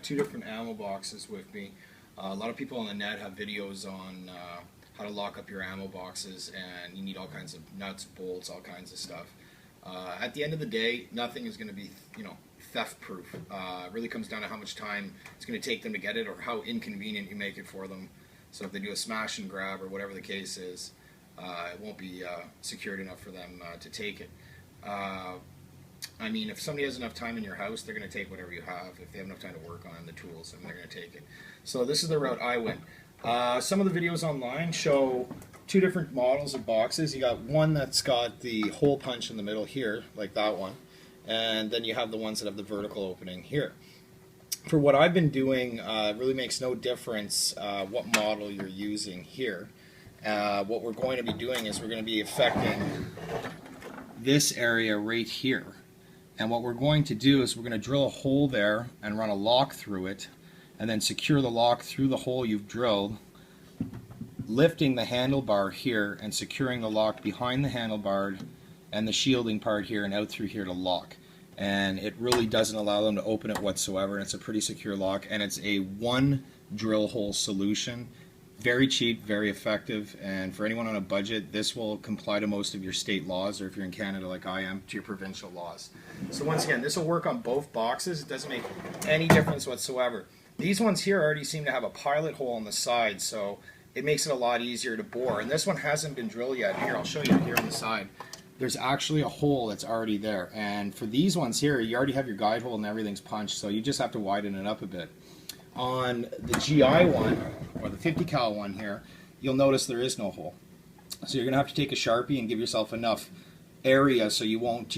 Two different ammo boxes with me. A lot of people on the net have videos on how to lock up your ammo boxes, and you need all kinds of nuts, bolts, all kinds of stuff. At the end of the day, nothing is going to be, theft proof. It really comes down to how much time it's going to take them to get it, or how inconvenient you make it for them. So if they do a smash and grab or whatever the case is, it won't be secured enough for them to take it. I mean, if somebody has enough time in your house, they're going to take whatever you have. If they have enough time to work on the tools, then they're going to take it. So this is the route I went. Some of the videos online show two different models of boxes. You got one that's got the hole punch in the middle here, like that one, and then you have the ones that have the vertical opening here. For what I've been doing, it really makes no difference what model you're using here. What we're going to be doing is we're going to be affecting this area right here. And what we're going to do is we're going to drill a hole there and run a lock through it, and then secure the lock through the hole you've drilled, lifting the handlebar here and securing the lock behind the handlebar and the shielding part here and out through here to lock. And it really doesn't allow them to open it whatsoever, and it's a pretty secure lock, and it's a one drill hole solution. Very cheap, very effective, and for anyone on a budget, this will comply to most of your state laws, or if you're in Canada like I am, to your provincial laws. So once again, this will work on both boxes. It doesn't make any difference whatsoever. These ones here already seem to have a pilot hole on the side, so it makes it a lot easier to bore. And this one hasn't been drilled yet. Here, I'll show you here on the side. There's actually a hole that's already there. And for these ones here, you already have your guide hole and everything's punched, so you just have to widen it up a bit. On the GI one, or the 50 cal one here, you'll notice there is no hole. So you're going to have to take a Sharpie and give yourself enough area so you won't,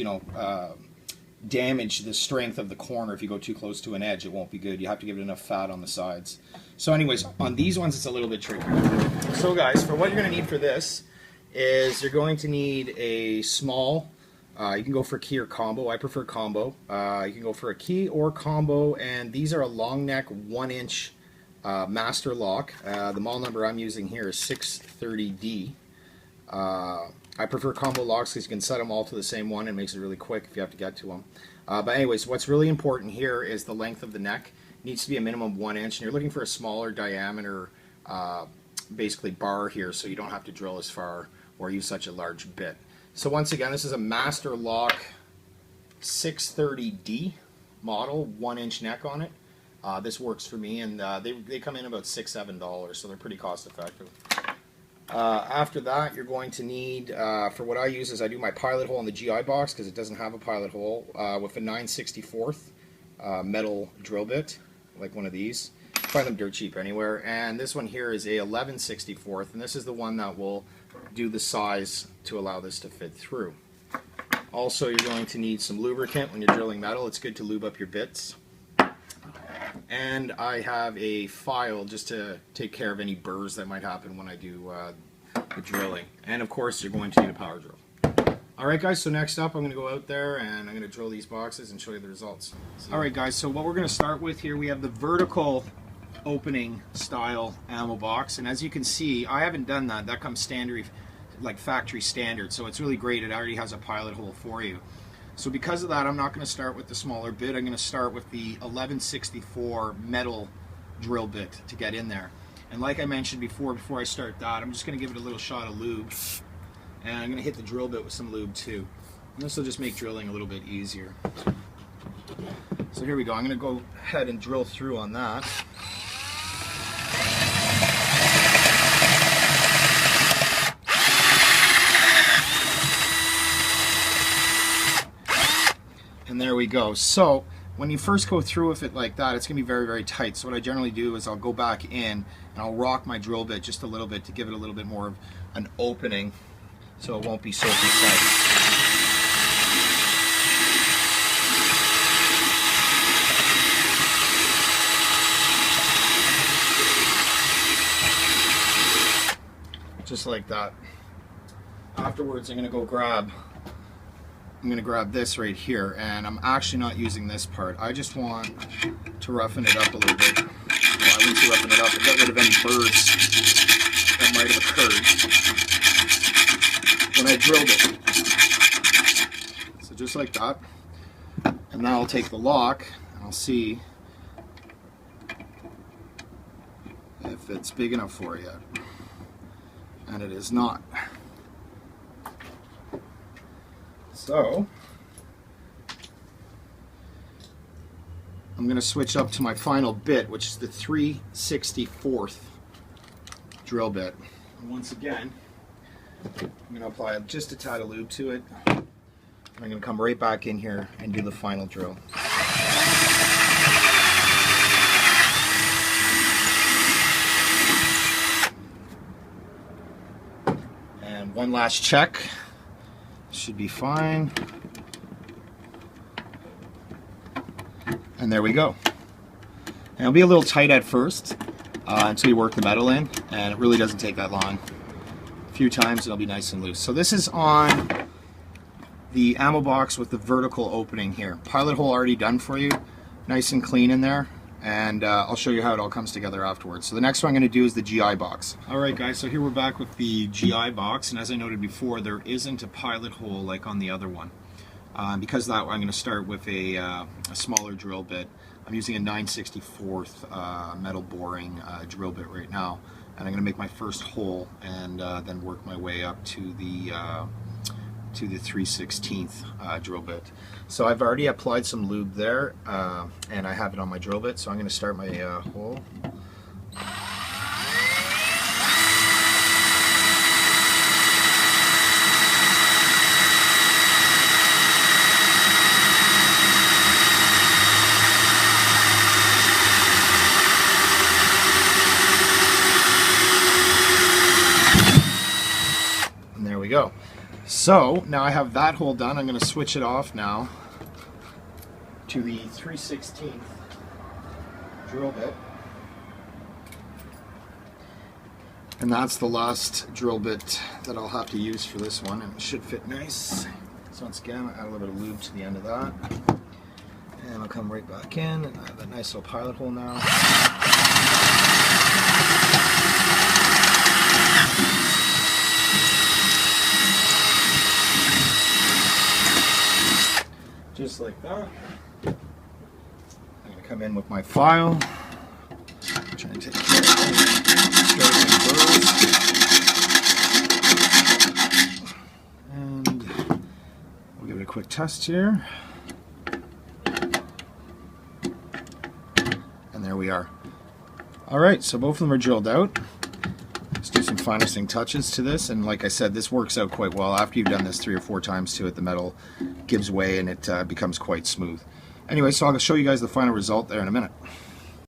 damage the strength of the corner. If you go too close to an edge, it won't be good. You have to give it enough fat on the sides. So anyways, on these ones, it's a little bit tricky. So guys, for what you're going to need for this is you're going to need a small, you can go for key or combo. I prefer combo. You can go for a key or combo, and these are a long neck 1-inch master lock. The model number I'm using here is 630D. I prefer combo locks because you can set them all to the same one and it makes it really quick if you have to get to them. But anyways, what's really important here is the length of the neck. It needs to be a minimum 1 inch, and you're looking for a smaller diameter basically bar here so you don't have to drill as far or use such a large bit. So once again, this is a master lock 630D model, 1-inch neck on it. This works for me, and they come in about $6–7, so they're pretty cost effective. After that, you're going to need, for what I use is I do my pilot hole in the GI box because it doesn't have a pilot hole, with a 9/64 metal drill bit, like one of these. Find them dirt cheap anywhere. And this one here is a 11/64, and this is the one that will do the size to allow this to fit through. Also, you're going to need some lubricant when you're drilling metal. It's good to lube up your bits. And I have a file just to take care of any burrs that might happen when I do the drilling. And of course, you're going to need a power drill. Alright guys, so next up I'm going to go out there and I'm going to drill these boxes and show you the results. Alright guys, so what we're going to start with here, we have the vertical opening style ammo box, and as you can see, I haven't done that. That comes standard, like factory standard, so it's really great. It already has a pilot hole for you. So because of that, I'm not going to start with the smaller bit. I'm going to start with the 11/64 metal drill bit to get in there. And like I mentioned before I start that, I'm just going to give it a little shot of lube. And I'm going to hit the drill bit with some lube too. And this will just make drilling a little bit easier. So here we go. I'm going to go ahead and drill through on that. we go. So when you first go through with it like that, it's going to be very, very tight. So what I generally do is I'll go back in and I'll rock my drill bit just a little bit to give it a little bit more of an opening so it won't be so precise. Just like that. Afterwards, I'm going to grab this right here, and I'm actually not using this part. I just want to roughen it up a little bit. Well, I wouldn't say roughen it up, but get rid of any burrs that might have occurred when I drilled it. So just like that. And now I'll take the lock and I'll see if it's big enough for you. And it is not. So I'm going to switch up to my final bit, which is the 3/64 drill bit. And once again, I'm going to apply just a tad of lube to it. And I'm going to come right back in here and do the final drill. And one last check. Should be fine. And there we go. And it'll be a little tight at first until you work the metal in, and it really doesn't take that long. A few times it'll be nice and loose. So this is on the ammo box with the vertical opening here. Pilot hole already done for you, nice and clean in there. And I'll show you how it all comes together afterwards. So the next one I'm going to do is the GI box. Alright guys, so here we're back with the GI box, and as I noted before, there isn't a pilot hole like on the other one. Because of that, I'm going to start with a smaller drill bit. I'm using a 9/64 metal boring drill bit right now, and I'm going to make my first hole and then work my way up to the 3/16 drill bit. So I've already applied some lube there, and I have it on my drill bit, so I'm going to start my hole. And there we go. So now I have that hole done. I'm going to switch it off now to the 3/16 drill bit. And that's the last drill bit that I'll have to use for this one, and it should fit nice. So once again, add a little bit of lube to the end of that. And I'll come right back in and I have that nice little pilot hole now. Just like that. I'm going to come in with my file. Try and take care of any burrs. And we'll give it a quick test here. And there we are. Alright, so both of them are drilled out. Let's do some finishing touches to this, and like I said, this works out quite well. After you've done this 3 or 4 times to it, the metal gives way and it becomes quite smooth. Anyway, so I'll show you guys the final result there in a minute.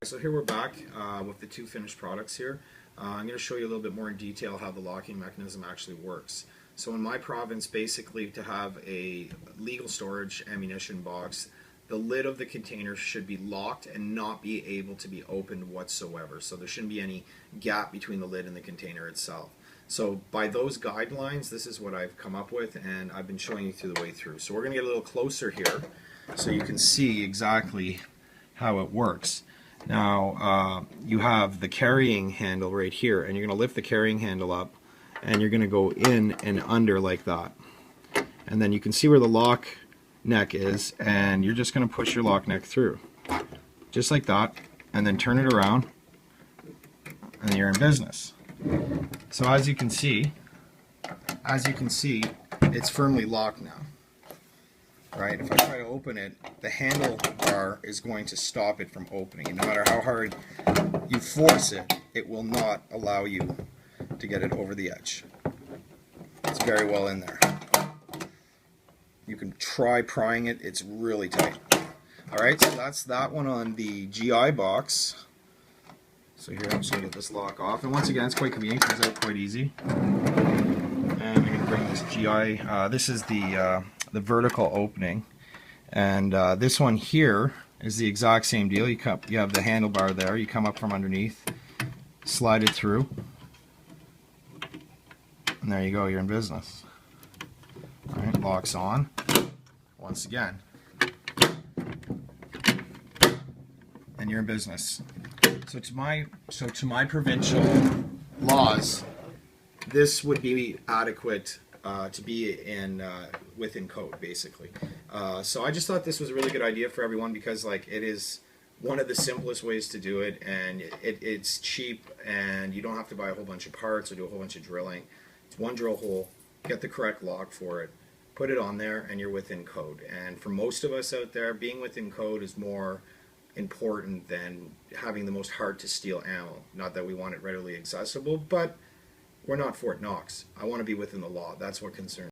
So here we're back with the 2 finished products here. I'm going to show you a little bit more in detail how the locking mechanism actually works. So in my province, basically to have a legal storage ammunition box, the lid of the container should be locked and not be able to be opened whatsoever. So there shouldn't be any gap between the lid and the container itself. So by those guidelines, this is what I've come up with, and I've been showing you through the way through. So we're going to get a little closer here so you can see exactly how it works. Now you have the carrying handle right here, and you're going to lift the carrying handle up and you're going to go in and under like that. And then you can see where the lock neck is, and you're just going to push your lock neck through just like that, and then turn it around, and you're in business. So as you can see, it's firmly locked now. Right? If I try to open it, the handlebar is going to stop it from opening. And no matter how hard you force it, it will not allow you to get it over the edge. It's very well in there. You can try prying it, it's really tight. Alright, so that's that one on the GI box. So here I'm just going to get this lock off. And once again, it's quite convenient, comes out quite easy. And I'm going to bring this GI, this is the vertical opening. And this one here is the exact same deal. You have the handlebar there, you come up from underneath, slide it through, and there you go, you're in business. Alright, locks on. Once again. And you're in business. So to my provincial laws, this would be adequate to be in within code, basically. So I just thought this was a really good idea for everyone because like it is one of the simplest ways to do it, and it's cheap, and you don't have to buy a whole bunch of parts or do a whole bunch of drilling. It's one drill hole, get the correct lock for it, put it on there, and you're within code. And for most of us out there, being within code is more important than having the most hard to steal ammo. Not that we want it readily accessible, but we're not Fort Knox. I want to be within the law. That's what concerns me.